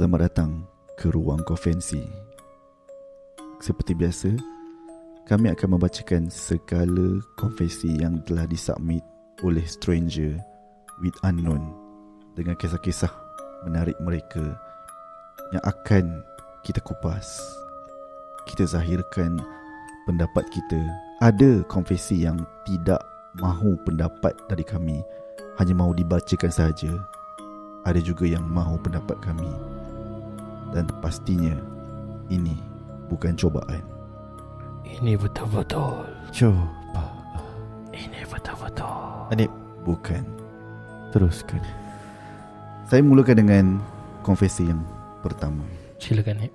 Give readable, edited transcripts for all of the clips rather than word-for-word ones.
Selamat datang ke Ruang Konvensi. Seperti biasa, kami akan membacakan segala konfesi yang telah disubmit oleh stranger with unknown dengan kisah-kisah menarik mereka yang akan kita kupas, kita zahirkan pendapat kita. Ada konfesi yang tidak mahu pendapat dari kami, hanya mahu dibacakan sahaja. Ada juga yang mahu pendapat kami. Dan pastinya ini bukan cobaan. Ini betul-betul Coba Ini betul-betul Anip, Bukan. teruskan. Saya mulakan dengan konfesi yang pertama. Silakan Nik.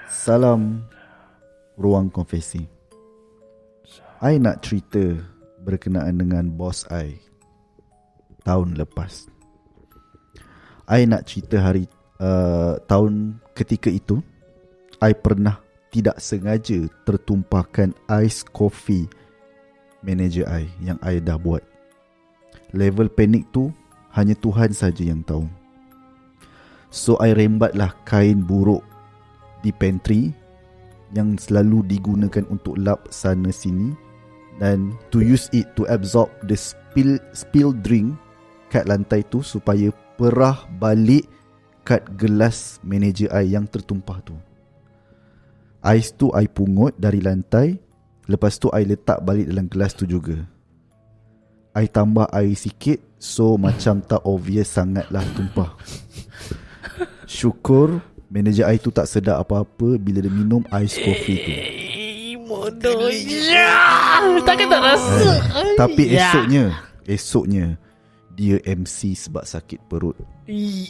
Salam Ruang Konfesi. I nak cerita berkenaan dengan bos I tahun lepas. I nak cerita tahun ketika itu I pernah tidak sengaja tertumpahkan ais kopi manager I yang I dah buat. Level panik tu hanya Tuhan saja yang tahu. So I rembatlah kain buruk di pantry yang selalu digunakan untuk lap sana sini, dan to use it to absorb the spill drink kat lantai tu supaya perah balik kat gelas manager I yang tertumpah tu. Ais tu I pungut dari lantai, lepas tu I letak balik dalam gelas tu juga. I tambah air sikit, so macam tak obvious sangatlah tumpah. Syukur manager I tu tak sedar apa-apa bila dia minum ais kopi tu. Bodoh ya. Takkan tak rasa. Tapi esoknya dia MC sebab sakit perut.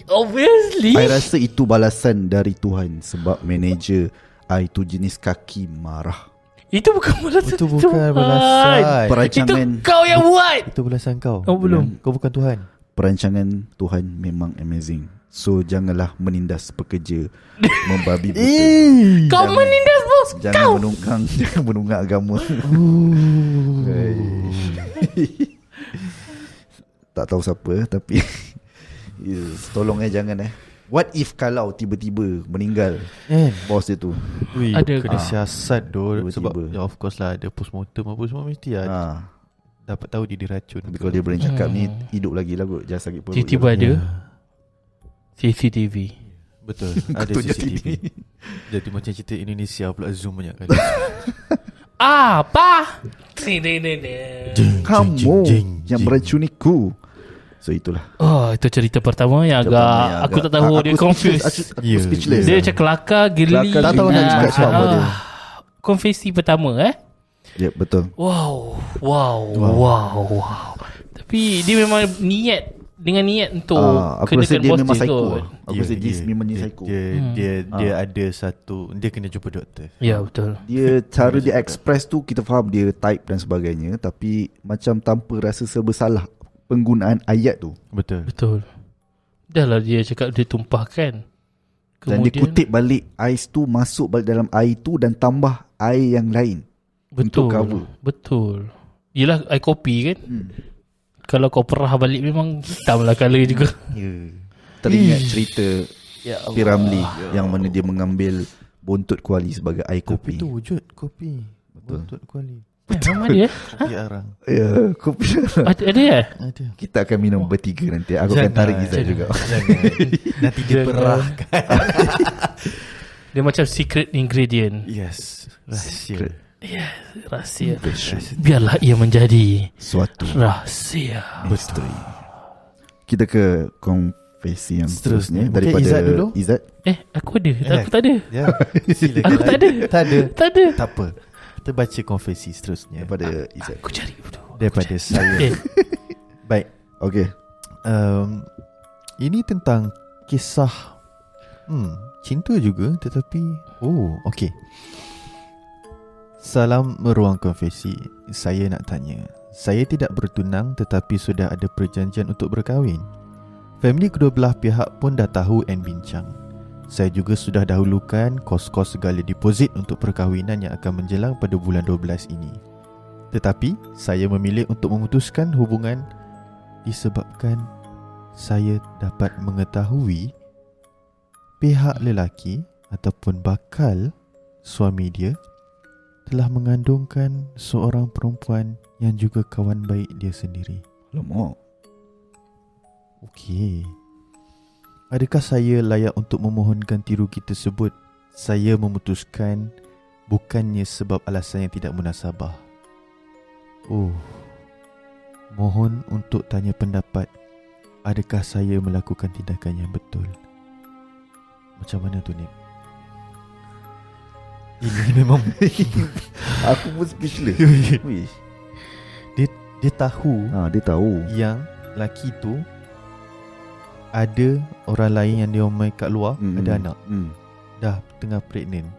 Obviously. I rasa itu balasan dari Tuhan sebab manager I tu jenis kaki marah. Itu bukan balasan. Itu bukan balasan. Perancangan Itu kau yang buat. Itu balasan kau. Oh belum. Kau bukan Tuhan. Perancangan Tuhan memang amazing. So janganlah menindas pekerja membabi buta. Kau menindas bos Jangan kau. jangan menunggak agama. Tak tahu siapa tapi tolong jangan What if kalau tiba-tiba meninggal bos dia tu? Ui, Ada kena ke? siasat tu. Tiba-tiba. Sebab ya, of course lah, ada postmortem apa semua mesti lah dapat tahu dia diracun. Tapi kalau dia berani cakap ni hidup lagi lah kot, jangan sakit perut. Tiba-tiba je. ada Ya. CCTV. Betul. Ada Ketunya CCTV. Jadi macam cerita Indonesia pula zoom banyak kali. Apa? Kamu yang meracuniku. So itulah. Oh, itu cerita pertama yang agak aku tak tahu, dia confused. Aku speechless. Dia macam kelakar, geli. Kelakar, tak tahu nak cakap apa dia. Konfesi pertama Ya, betul. Wow. Tapi dia memang dengan niat untuk Aku rasa kenakan dia bos memang dia psycho. kot. Aku rasa dia memang dia psycho. Dia ada satu, dia kena jumpa doktor. Ya, betul. Dia cara dia express tu kita faham dia type dan sebagainya, tapi macam tanpa rasa bersalah penggunaan ayat tu. Betul. Dah lah dia cakap dia tumpahkan. Dan dia kutip balik ais tu masuk balik dalam air tu dan tambah air yang lain. Betul. Untuk cover. Betul. Yelah air kopi kan. Kalau kau perah balik memang hitam lah colour juga. Teringat cerita Ya Allah. Piramli yang mana dia mengambil buntut kuali sebagai air Kopi kopi. tu wujud kopi. Betul. Buntut kuali. Nama dia? Kopi arang. Ya, kopi. Ada ya? Ada. Kita akan minum bertiga nanti. Aku akan tarik Izzat juga. Jangan. Nanti dia perah. Dia macam secret ingredient. Yes. Rahsia. Rahsia. Biarlah ia menjadi Suatu rahsia. misteri. Kita ke konfesi yang seterusnya Mungkin daripada Izzat dulu. Izzat. Aku ada. Aku tak ada. Ya. Silakan. Aku tak ada. Tak ada. Tak ada. Tak apa. Kita baca konfesi seterusnya Daripada Izzat. Aku cari dulu. daripada saya. Baik. Okay. Ini tentang kisah cinta juga, tetapi okey. Salam Ruang Konfesi. Saya nak tanya. Saya tidak bertunang tetapi sudah ada perjanjian untuk berkahwin. Family kedua belah pihak pun dah tahu and bincang. Saya juga sudah dahulukan kos-kos segala deposit untuk perkahwinan yang akan menjelang pada bulan 12 ini. Tetapi saya memilih untuk memutuskan hubungan disebabkan saya dapat mengetahui pihak lelaki ataupun bakal suami dia telah mengandungkan seorang perempuan yang juga kawan baik dia sendiri. Alamak. Okey. Adakah saya layak untuk memohon ganti rugi tersebut? Saya memutuskan bukannya sebab alasan yang tidak munasabah. Mohon untuk tanya pendapat. Adakah saya melakukan tindakan yang betul? Macam mana tu, Nim? Ini memang Aku pun speechless. Wish. dia tahu Dia tahu. yang laki tu ada orang lain yang dia omai kat luar, ada anak. Dah tengah pregnant.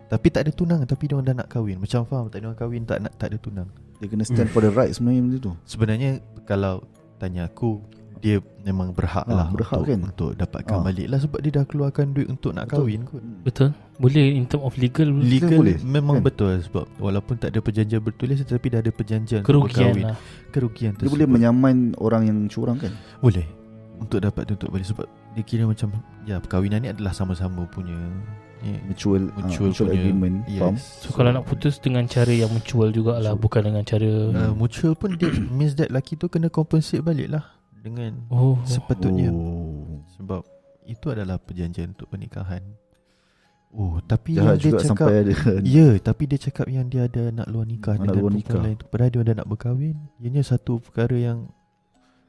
Tapi tak ada tunang, tapi dia orang dah nak kahwin. Macam faham tak, dia orang kahwin tak ada tunang. Dia kena stand for the right sebenarnya benda tu. Sebenarnya kalau tanya aku, dia memang berhak lah berhak untuk, kan? untuk dapatkan balik lah, sebab dia dah keluarkan duit untuk nak kahwin kot. Betul. Boleh in term of legal. Legal boleh, memang kan? betul, sebab walaupun tak ada perjanjian bertulis tetapi dah ada perjanjian Kerugian untuk berkahwin. lah. Kerugian Dia tersebut boleh menyaman orang yang curang kan? boleh untuk dapat tuntut balik, sebab dia kira macam perkahwinan ni adalah sama-sama punya Mutual punya agreement. Faham? yes. So kalau nak putus dengan cara yang mutual jugalah, bukan dengan cara mutual pun dia means that lelaki tu kena compensate balik lah dengan sepatutnya. Sebab itu adalah perjanjian untuk pernikahan. Tapi Jahat yang dia juga cakap sampai ada. tapi dia cakap yang dia ada nak luar nikah Nak dengan luar perempuan nikah. lain tu, padahal dia dah nak berkahwin. Ianya satu perkara yang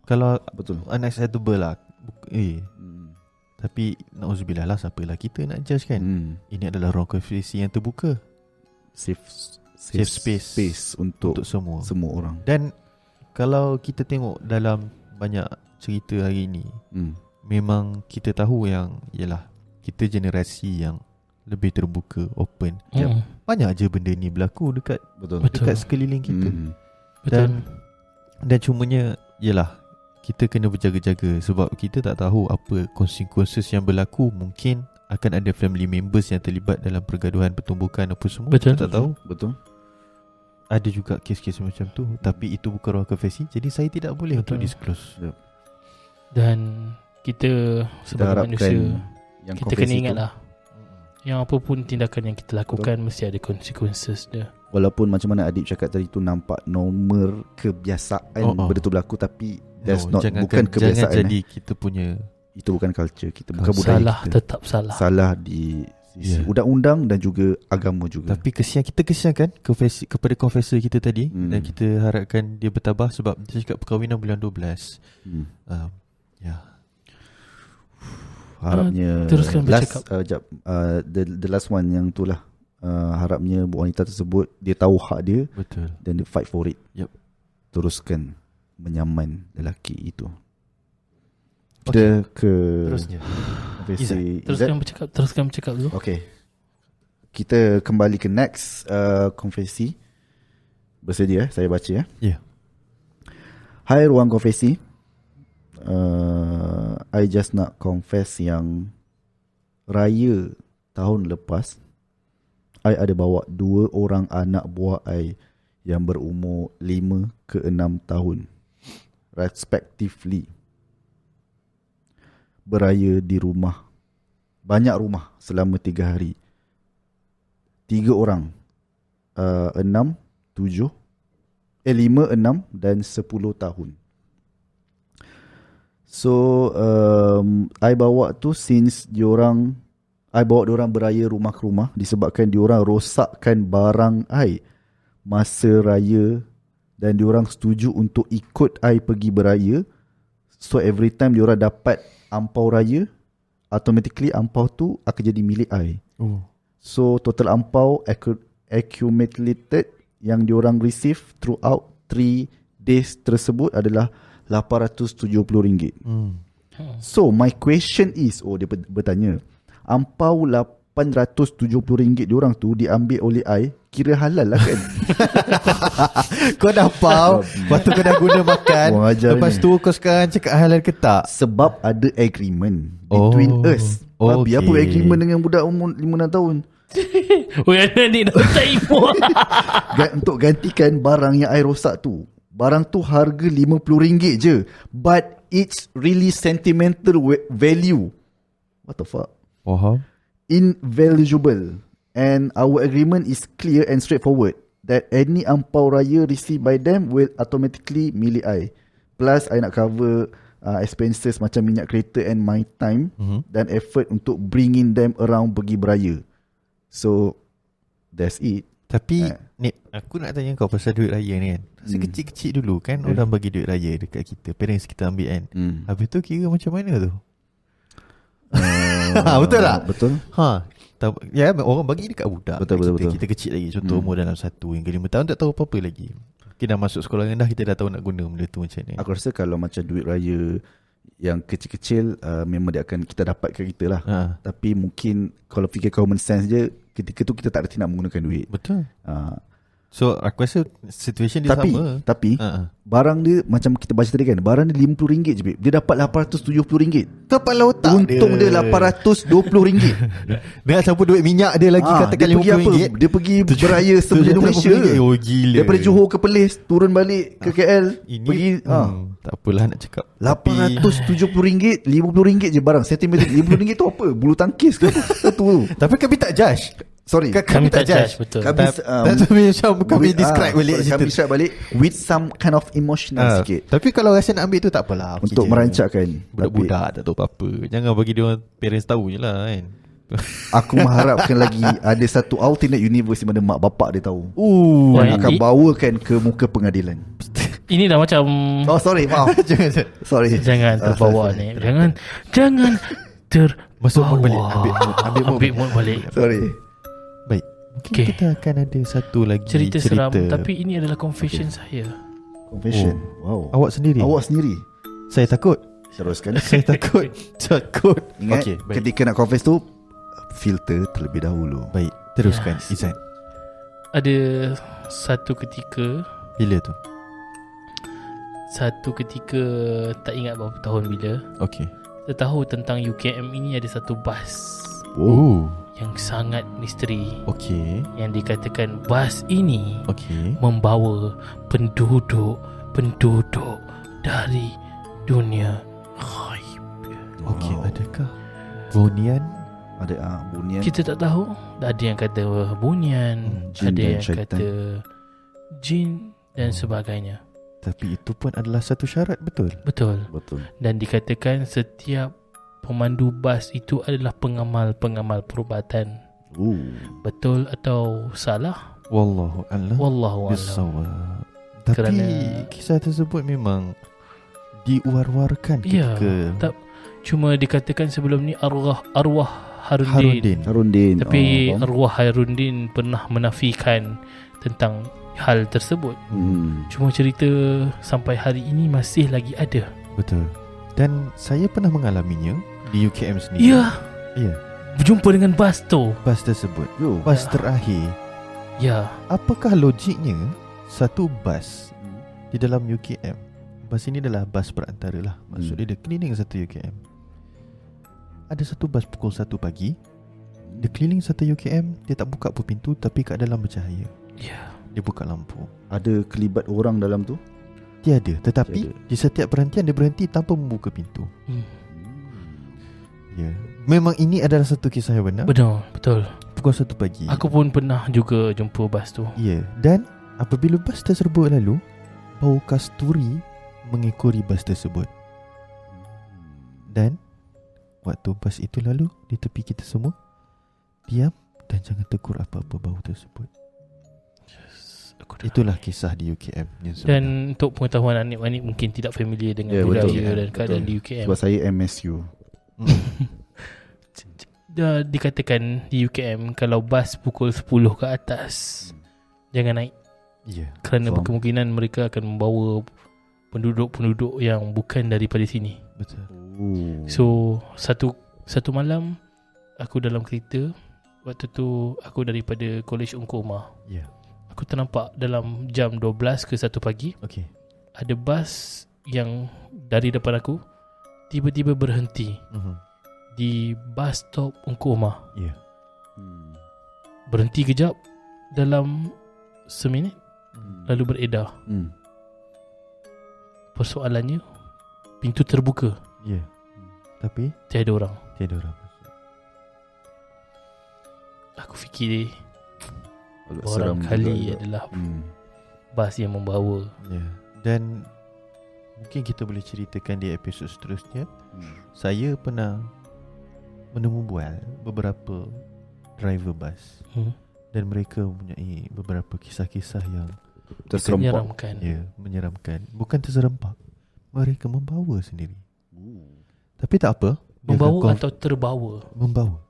kalau Betul. unacceptable lah. Tapi na'udzubillah lah, siapalah kita nak judge kan. Ini adalah ruang konfesi yang terbuka, Safe space untuk semua orang. Dan kalau kita tengok dalam banyak cerita hari ni, memang kita tahu yang yalah, kita generasi yang lebih terbuka, open. Banyak je benda ni berlaku dekat dekat sekeliling kita. Dan cumanya yalah, kita kena berjaga-jaga sebab kita tak tahu apa consequences yang berlaku. Mungkin akan ada family members yang terlibat dalam pergaduhan pertumbukan apa semua. Betul. Kita tak tahu. Betul. Ada juga kes-kes macam tu, tapi itu bukan ruang konfesi, jadi saya tidak boleh Betul. untuk disclose. Dan kita sebagai manusia, yang kita kena ingat lah, yang apa pun tindakan yang kita lakukan mesti ada consequences dia. Walaupun macam mana Adib cakap tadi tu nampak normal kebiasaan benda tu berlaku, tapi bukan kebiasaan. Jangan jadi kita punya, itu bukan culture kita, bukan budaya Salah kita. tetap salah. Salah di sisi undang-undang dan juga agama juga. Tapi kita kesiankan kepada confessor kita tadi, dan kita harapkan dia bertabah sebab dia cakap perkahwinan bulan 12. Harapnya teruskan bercakap. The last one yang tu lah, harapnya wanita tersebut dia tahu hak dia. Betul. Dan dia fight for it. Yep. Teruskan menyaman lelaki itu. Kita ke terusnya Teruskan bercakap dulu. Okay, kita kembali ke next konfesi. Bersedia saya baca ya. Yeah. Hai ruang konfesi, I just nak confess yang raya tahun lepas I ada bawa 2 orang anak buah I yang berumur 5 ke 6 tahun respectively, beraya di rumah, banyak rumah selama 3 hari. 3 orang, 5, 6 dan 10 tahun. So I bawa tu since I bawa diorang beraya rumah ke rumah disebabkan diorang rosakkan barang I masa raya, dan diorang setuju untuk ikut I pergi beraya. So every time diorang dapat ampau raya, automatically ampau tu akan jadi milik I. So total ampau accumulated yang diorang receive throughout 3 days tersebut adalah RM870. So my question is, dia bertanya, ampau RM870 diorang tu diambil oleh I, kira halal lah kan? Kau dah ampau, lepas tu kau dah guna makan, lepas tu kau sekarang cakap halal ke tak? Sebab ada agreement between us. Babi apa agreement dengan budak umur 5-6 tahun? Yang ni dah tak ibu. Untuk gantikan barang yang I rosak tu. Barang tu harga RM50 je, but its really sentimental value. What the fuck? Faham? Invaluable. And our agreement is clear and straightforward that any ampau raya received by them will automatically milik I. Plus I nak cover expenses macam minyak kereta and my time dan effort untuk bringing them around pergi beraya. So that's it. Tapi Nik, aku nak tanya kau pasal duit raya ni kan. Masa kecil-kecil dulu kan orang bagi duit raya dekat kita, parents kita ambil kan. Habis tu kira macam mana tu? Betul tak? Betul. Ya, orang bagi dekat budak. Betul. Kita kecil lagi. Contoh umur dalam 1 hingga 5 tahun tak tahu apa-apa lagi. Kita dah masuk sekolah rendah, kita dah tahu nak guna benda tu macam ni. Aku rasa kalau macam duit raya yang kecil-kecil memang dia akan kita dapat kat kita lah. Tapi mungkin kalau fikir common sense je, ketika tu kita tak reti nak menggunakan duit. Betul. So aku rasa situation dia sama. Tapi barang dia macam kita baca tadi kan, barang dia RM50 je babe. Dia dapat RM870. Kepala otak untung dia RM820. Dengan campur duit minyak dia lagi katakan RM50. Dia pergi beraya semenjak Malaysia. Oh gila. Daripada Johor ke Perlis, turun balik ke KL. Ini pergi tak apalah nak cakap. RM870, RM50 je barang. Sentimen RM50 tu apa? Bulu tangkis ke apa? Satu. Tapi kami tak judge. Sorry, kami tak judge. Betul. Kami describe balik kami describe balik with some kind of emotional sikit. Tapi kalau rasa nak ambil tu tak apalah. Untuk merancakkan. Budak-budak tak tahu apa-apa. Jangan bagi dia orang parents tahu je lah kan. Aku mengharapkan lagi ada satu alternate universe di mana mak bapak dia tahu. Dan akan bawakan ke muka pengadilan. Ini dah macam Oh sorry, maaf. Jangan terbawa ni. Jangan masuk mood balik. Ambil mood balik. Sorry. Baik. Mungkin kita akan ada satu lagi cerita seram. Tapi ini adalah confession saya. Confession. Wow. Awak sendiri. Saya takut. Teruskan. Saya takut. Ingat ketika nak confess tu filter terlebih dahulu. Baik. Teruskan Izan. Ada satu ketika. Bila tu? Satu ketika, tak ingat berapa tahun bila. Okay. Kita tahu tentang UKM ini ada satu bas yang sangat misteri. Okay. Yang dikatakan bas ini membawa penduduk dari dunia ghaib. Okay, adakah bunian? Ada bunian. Kita tak tahu. Ada yang kata bunian, ada yang kata jin dan sebagainya. Tapi itu pun adalah satu syarat, betul? Betul. Dan dikatakan setiap pemandu bas itu adalah pengamal perubatan. Betul atau salah? Wallahu a'lam. Tapi kerana kisah tersebut memang diwar-warkan ketika cuma dikatakan sebelum ni arwah Harundin. Tapi arwah Harundin pernah menafikan tentang hal tersebut. Cuma cerita sampai hari ini masih lagi ada. Betul. Dan saya pernah mengalaminya di UKM sendiri. Ya. Berjumpa dengan bas tu. Bas tersebut. Bas terakhir. Ya. Apakah logiknya satu bas di dalam UKM? Bas ini adalah bas perantara lah. Maksudnya dia keliling satu UKM. Ada satu bas pukul 1 pagi. Dia keliling satu UKM. Dia tak buka pun pintu, tapi kat dalam bercahaya. Ya. Dia buka lampu. Ada kelibat orang dalam tu? Tiada. Tetapi di setiap perhentian dia berhenti tanpa membuka pintu. Ya. Memang ini adalah satu kisah yang benar. Betul. Pukul 1 pagi. Aku pun pernah juga jumpa bas tu. Ya. Dan apabila bas tersebut lalu, bau kasturi mengikuri bas tersebut. Dan waktu bas itu lalu di tepi kita semua, diam dan jangan tegur apa-apa bau tersebut. Itulah kisah di UKM. Dan untuk pengetahuan anik-anik mungkin tidak familiar dengan budaya dan keadaan di UKM. Sebab saya MSU. Dikatakan di UKM kalau bas pukul 10 ke atas jangan naik. Kerana berkemungkinan mereka akan membawa penduduk-penduduk yang bukan daripada sini. Betul. So satu malam aku dalam kereta. Waktu tu aku daripada College Ungku Umar. Aku ternampak dalam jam 12 ke 1 pagi. Ada bas yang dari depan aku tiba-tiba berhenti di bus stop Ungku Umar. Berhenti kejap dalam seminit lalu beredar. Persoalannya pintu terbuka, Ya. Tapi tiada orang. tiada orang. Aku fikir Agak seram barangkali juga. adalah Hmm. bas yang membawa. Ya. Dan mungkin kita boleh ceritakan di episod seterusnya. Hmm. Saya pernah menemubual beberapa driver bas dan mereka mempunyai beberapa kisah-kisah yang Terserempak. Menyeramkan. menyeramkan. Bukan terserempak, mereka membawa sendiri. Tapi tak apa, Membawa atau terbawa. membawa.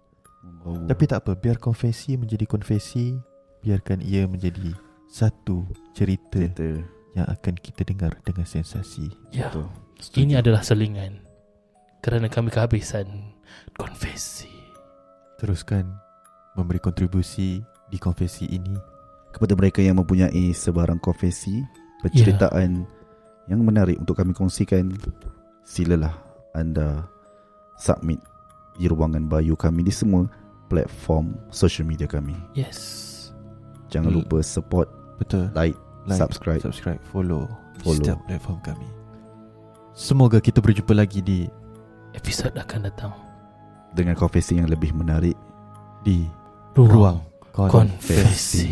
Oh. Tapi tak apa, biar konfesi menjadi konfesi, biarkan ia menjadi satu cerita Cerita. yang akan kita dengar dengan sensasi. Ya. Betul. Ini adalah selingan kerana kami kehabisan konfesi. Teruskan memberi kontribusi di konfesi ini. Kepada mereka yang mempunyai sebarang konfesi, penceritaan yang menarik untuk kami kongsikan, silalah anda submit di ruangan bio kami di semua platform social media kami. Yes. Jangan lupa support, Betul. like, subscribe. follow di Follow. setiap platform kami. Semoga kita berjumpa lagi di Episod akan datang dengan konfesi yang lebih menarik di Ruang Konfesi. Konfesi.